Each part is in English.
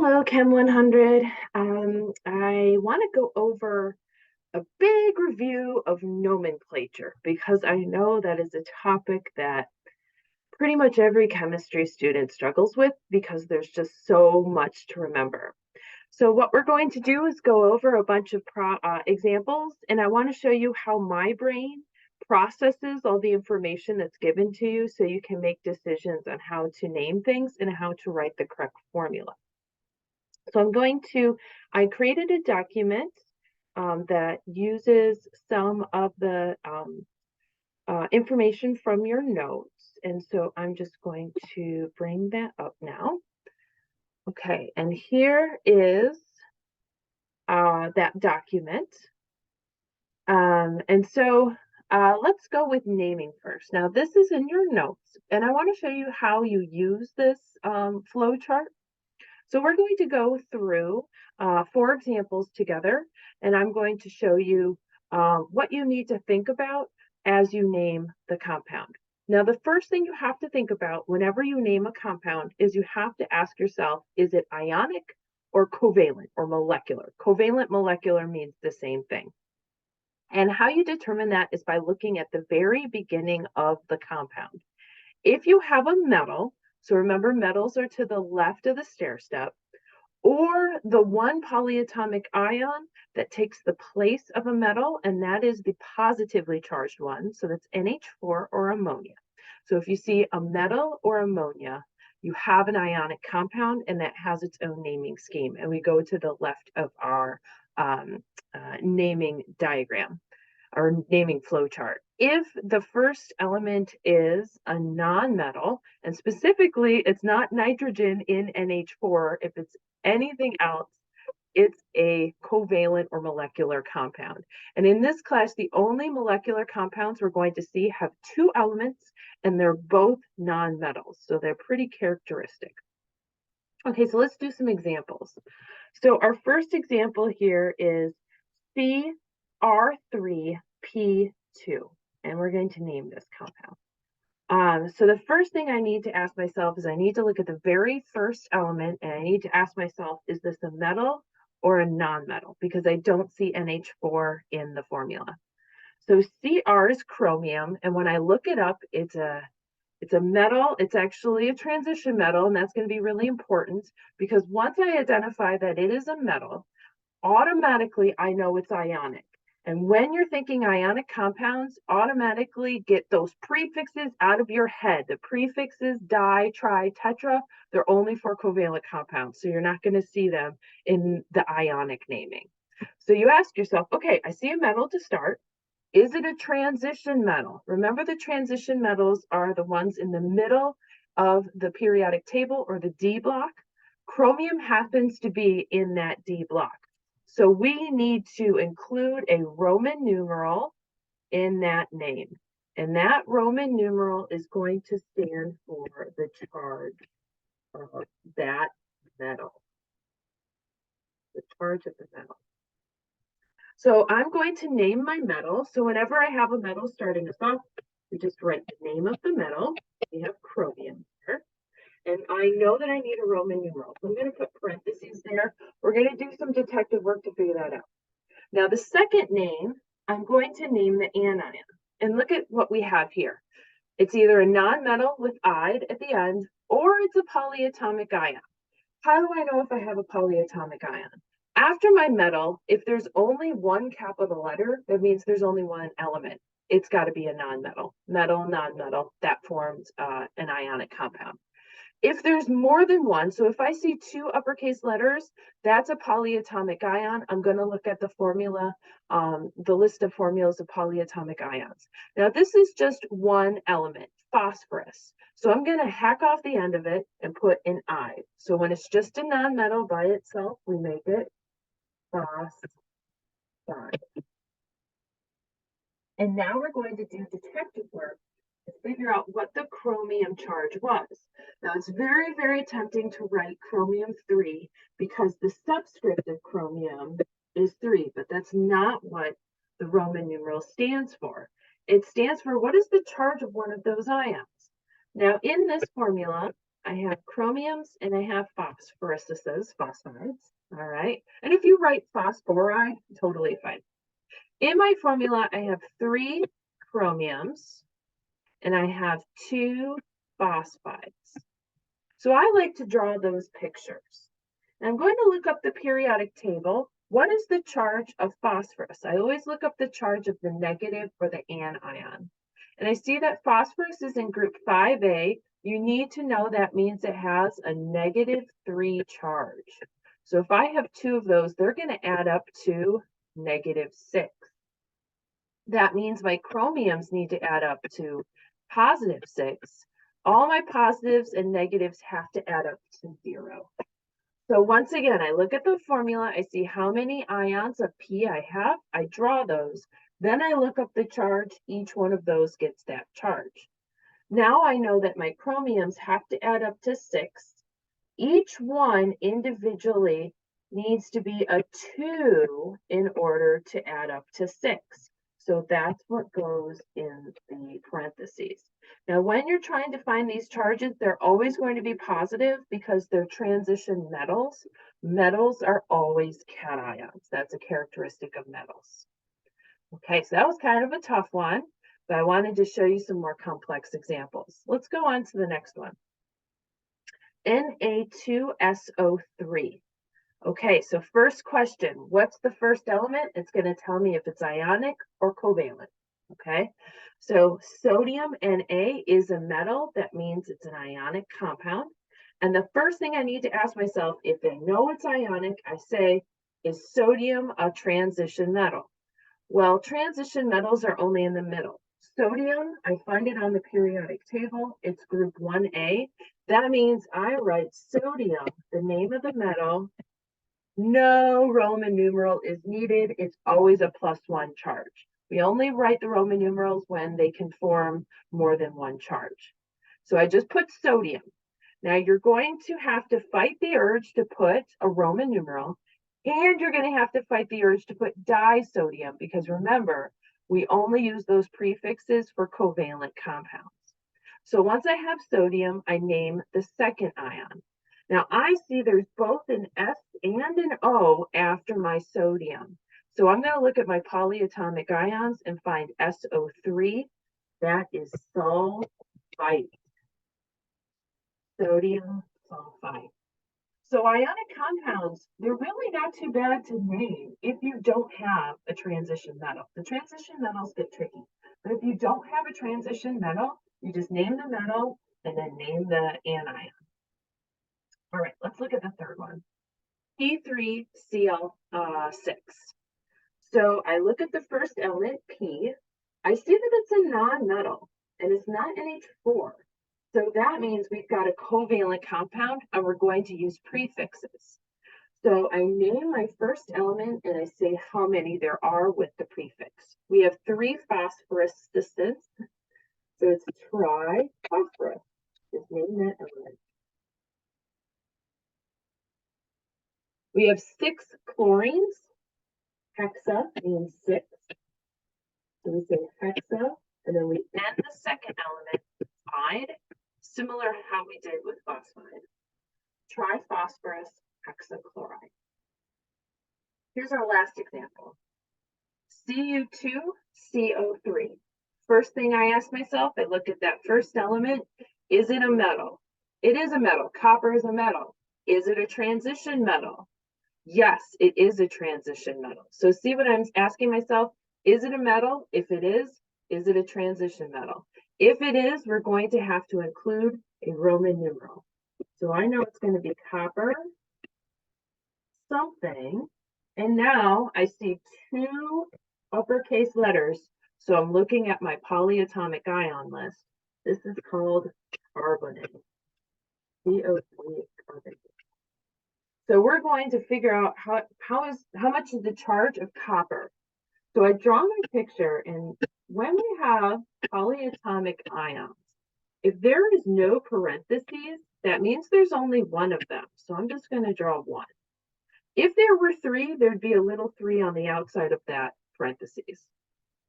Hello, Chem 100. I want to go over a big review of nomenclature because I know that is a topic that pretty much every chemistry student struggles with because there's just so much to remember. So what we're going to do is go over a bunch of examples, and I want to show you how my brain processes all the information that's given to you so you can make decisions on how to name things and how to write the correct formula. So I created a document that uses some of the information from your notes. And so I'm just going to bring that up now. Okay, and here is that document. Let's go with naming first. Now, this is in your notes, and I want to show you how you use this flow chart. So we're going to go through 4 examples together, and I'm going to show you what you need to think about as you name the compound. Now, the first thing you have to think about whenever you name a compound is you have to ask yourself, is it ionic or covalent or molecular? Covalent, molecular means the same thing. And how you determine that is by looking at the very beginning of the compound. If you have a metal, so remember, metals are to the left of the stair step, or the one polyatomic ion that takes the place of a metal, and that is the positively charged one. So that's NH4 or ammonia. So if you see a metal or ammonia, you have an ionic compound, and that has its own naming scheme. And we go to the left of our naming diagram or naming flow chart. If the first element is a nonmetal, and specifically it's not nitrogen in NH4, if it's anything else, it's a covalent or molecular compound. And in this class, the only molecular compounds we're going to see have 2 elements, and they're both nonmetals, so they're pretty characteristic. Okay, so let's do some examples. So our first example here is CR3P2, and we're going to name this compound. So the first thing I need to ask myself is I need to look at the very first element, and I need to ask myself, is this a metal or a nonmetal? Because I don't see NH4 in the formula. So Cr is chromium, and when I look it up, it's a metal. It's actually a transition metal, and that's going to be really important because once I identify that it is a metal, automatically I know it's ionic. And when you're thinking ionic compounds, automatically get those prefixes out of your head. The prefixes di, tri, tetra, they're only for covalent compounds. So you're not going to see them in the ionic naming. So you ask yourself, okay, I see a metal to start. Is it a transition metal? Remember, the transition metals are the ones in the middle of the periodic table, or the D block. Chromium happens to be in that D block. So we need to include a Roman numeral in that name. And that Roman numeral is going to stand for the charge of that metal. The charge of the metal. So I'm going to name my metal. So whenever I have a metal starting us off, we just write the name of the metal. We have chromium here. And I know that I need a Roman numeral. So I'm going to put parentheses there. We're going to do some detective work to figure that out. Now, the second name, I'm going to name the anion. And look at what we have here. It's either a nonmetal with "ide" at the end, or it's a polyatomic ion. How do I know if I have a polyatomic ion? After my metal, if there's only one capital letter, that means there's only one element. It's got to be a nonmetal. Metal, nonmetal, that forms an ionic compound. If there's more than one, so if I see 2 uppercase letters, that's a polyatomic ion. I'm going to look at the formula, the list of formulas of polyatomic ions. Now, this is just one element, phosphorus. So I'm going to hack off the end of it and put an I. So when it's just a nonmetal by itself, we make it phosphide. And now we're going to do detective work to figure out what the chromium charge was. Now, it's very, very tempting to write chromium 3 because the subscript of chromium is 3, but that's not what the Roman numeral stands for. It stands for what is the charge of one of those ions. Now, in this formula, I have chromiums, and I have phosphoruses, phosphides. All right. And if you write phosphoride, totally fine. In my formula, I have 3 chromiums, and I have 2 phosphides. So I like to draw those pictures. And I'm going to look up the periodic table. What is the charge of phosphorus? I always look up the charge of the negative or the anion. And I see that phosphorus is in group 5A. You need to know that means it has a -3 charge. So if I have 2 of those, they're going to add up to -6. That means my chromiums need to add up to +6. All my positives and negatives have to add up to 0. So once again, I look at the formula, I see how many ions of P I have, I draw those. Then I look up the charge, each one of those gets that charge. Now I know that my chromiums have to add up to 6. Each one individually needs to be a 2 in order to add up to 6. So that's what goes in the parentheses. Now, when you're trying to find these charges, they're always going to be positive because they're transition metals. Metals are always cations. That's a characteristic of metals. Okay, so that was kind of a tough one, but I wanted to show you some more complex examples. Let's go on to the next one. Na2SO3. Okay, so first question, what's the first element? It's going to tell me if it's ionic or covalent. Okay, so sodium Na is a metal. That means it's an ionic compound. And the first thing I need to ask myself, if I know it's ionic, I say, is sodium a transition metal? Well, transition metals are only in the middle. Sodium, I find it on the periodic table. It's group 1A. That means I write sodium, the name of the metal. No Roman numeral is needed. It's always a +1 charge. We only write the Roman numerals when they can form more than one charge. So I just put sodium. Now you're going to have to fight the urge to put a Roman numeral, and you're going to have to fight the urge to put disodium, because remember, we only use those prefixes for covalent compounds. So once I have sodium, I name the second ion. Now I see there's both an S and an O after my sodium. So I'm going to look at my polyatomic ions and find SO3. That is sulfite. Sodium sulfite. So ionic compounds, they're really not too bad to name if you don't have a transition metal. The transition metals get tricky, but if you don't have a transition metal, you just name the metal and then name the anion. All right, let's look at the third one. P3Cl6. So I look at the first element, P. I see that it's a non-metal and it's not NH4. So that means we've got a covalent compound and we're going to use prefixes. So I name my first element and I say how many there are with the prefix. We have 3 phosphoruses. So it's triphosphorus. Just name that element. We have 6 chlorines. Hexa means 6. So we say hexa, and then we end the second element, ide, similar how we did with phosphide. Triphosphorus hexachloride. Here's our last example. Cu2CO3. First thing I ask myself, I look at that first element, is it a metal? It is a metal. Copper is a metal. Is it a transition metal? Yes, it is a transition metal. So see what I'm asking myself? Is it a metal? If it is it a transition metal? If it is, we're going to have to include a Roman numeral. So I know it's going to be copper something. And now I see 2 uppercase letters. So I'm looking at my polyatomic ion list. This is called carbonate. CO3 carbonate. So we're going to figure out how much is the charge of copper. So I draw my picture, and when we have polyatomic ions, if there is no parentheses, that means there's only one of them. So I'm just going to draw 1. If there were 3, there'd be a little 3 on the outside of that parentheses.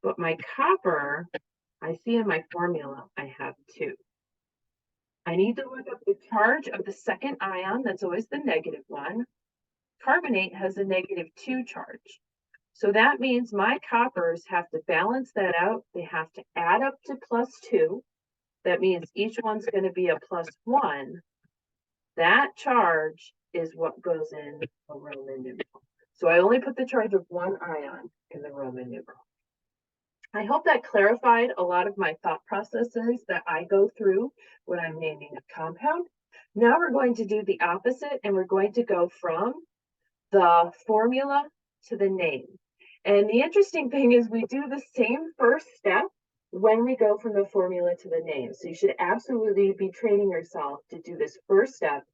But my copper, I see in my formula, I have 2. I need to look up the charge of the second ion. That's always the negative one. Carbonate has a -2 charge. So that means my coppers have to balance that out. They have to add up to +2. That means each one's going to be a +1. That charge is what goes in a Roman numeral. So I only put the charge of one ion in the Roman numeral. I hope that clarified a lot of my thought processes that I go through when I'm naming a compound. Now we're going to do the opposite, and we're going to go from the formula to the name. And the interesting thing is we do the same first step when we go from the formula to the name. So you should absolutely be training yourself to do this first step.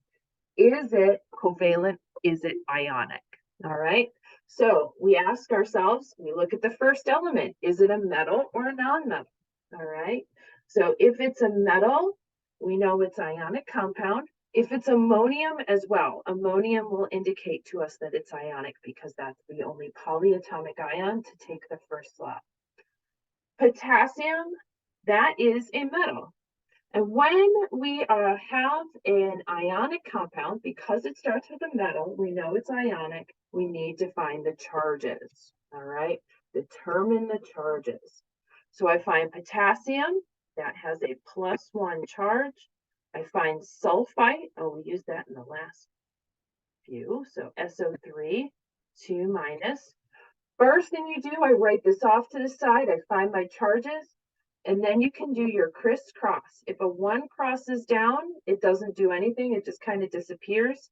Is it covalent? Is it ionic? All right. So we ask ourselves, we look at the first element. Is it a metal or a non-metal? All right. So if it's a metal, we know it's ionic compound. If it's ammonium as well, ammonium will indicate to us that it's ionic because that's the only polyatomic ion to take the first slot. Potassium, that is a metal. And when we have an ionic compound, because it starts with a metal, we know it's ionic, we need to find the charges, all right? Determine the charges. So I find potassium, that has a +1 charge. I find sulfite, oh, we used that in the last few, so SO3, 2 minus. First thing you do, I write this off to the side, I find my charges, and then you can do your crisscross. If a 1 crosses down, it doesn't do anything, it just kind of disappears.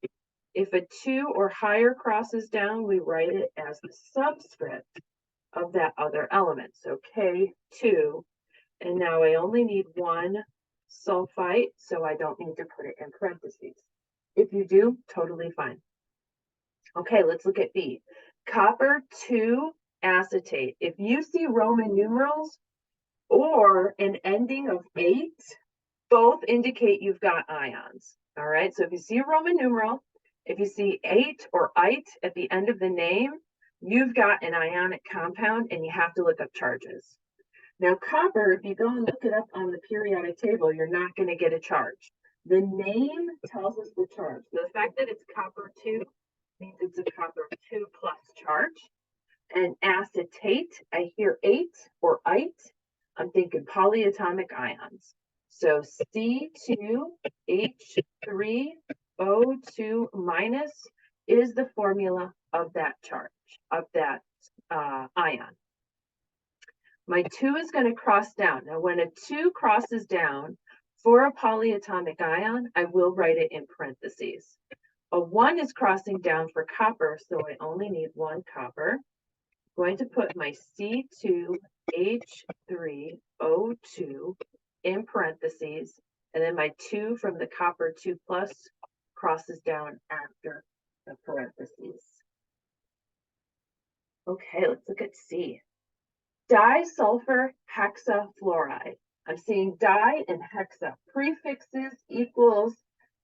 If a 2 or higher crosses down, we write it as the subscript of that other element. So K2, and now I only need 1 sulfite, so I don't need to put it in parentheses. If you do, totally fine. Okay, let's look at B. Copper 2 acetate. If you see Roman numerals or an ending of 8, both indicate you've got ions. All right, so if you see a Roman numeral, if you see 8 or ite at the end of the name, you've got an ionic compound and you have to look up charges. Now, copper, if you go and look it up on the periodic table, you're not going to get a charge. The name tells us the charge. The fact that it's copper 2 means it's a copper 2 plus charge. And acetate, I hear 8 or ite. I'm thinking polyatomic ions. So C2H3O2 minus is the formula of that charge, of that ion. My 2 is going to cross down. Now, when a 2 crosses down for a polyatomic ion, I will write it in parentheses. A 1 is crossing down for copper, so I only need 1 copper. I'm going to put my C2H3O2 in parentheses, and then my 2 from the copper 2 plus crosses down after the parentheses. Okay, let's look at C. Disulfur hexafluoride. I'm seeing di and hexa. Prefixes equals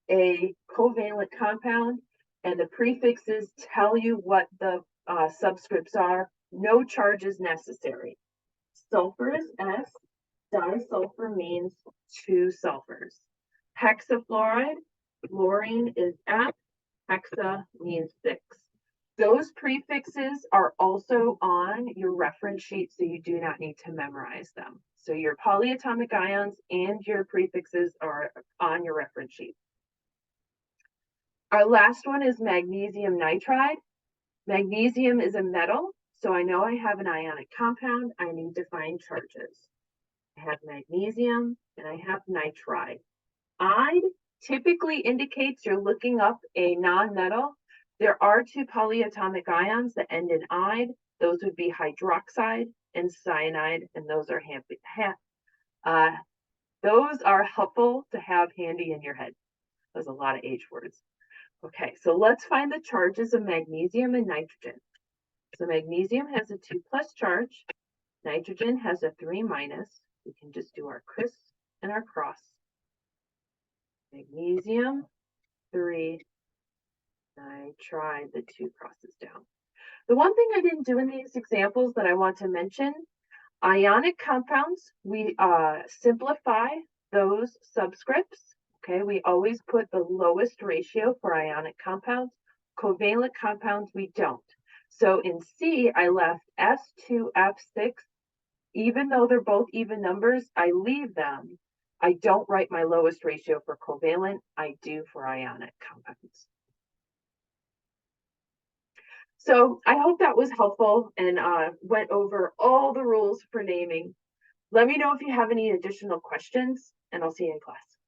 a covalent compound, and the prefixes tell you what the subscripts are. No charges necessary. Sulfur is S. Disulfur means 2 sulfurs. Hexafluoride, fluorine is F. Hexa means 6. Those prefixes are also on your reference sheet, so you do not need to memorize them. So your polyatomic ions and your prefixes are on your reference sheet. Our last one is magnesium nitride. Magnesium is a metal, so I know I have an ionic compound. I need to find charges. I have magnesium and I have nitride. Ide typically indicates you're looking up a non-metal. There are 2 polyatomic ions that end in ide. Those would be hydroxide and cyanide, and those are helpful to have handy in your head. There's a lot of H words. Okay, so let's find the charges of magnesium and nitrogen. So magnesium has a 2 plus charge. Nitrogen has a 3 minus. We can just do our criss and our cross. Magnesium, 3, nitride, the 2 crosses down. The one thing I didn't do in these examples that I want to mention, ionic compounds, we simplify those subscripts Okay, we always put the lowest ratio for ionic compounds. Covalent compounds, we don't. So in C, I left S2F6. Even though they're both even numbers, I leave them. I don't write my lowest ratio for covalent. I do for ionic compounds. So I hope that was helpful and went over all the rules for naming. Let me know if you have any additional questions, and I'll see you in class.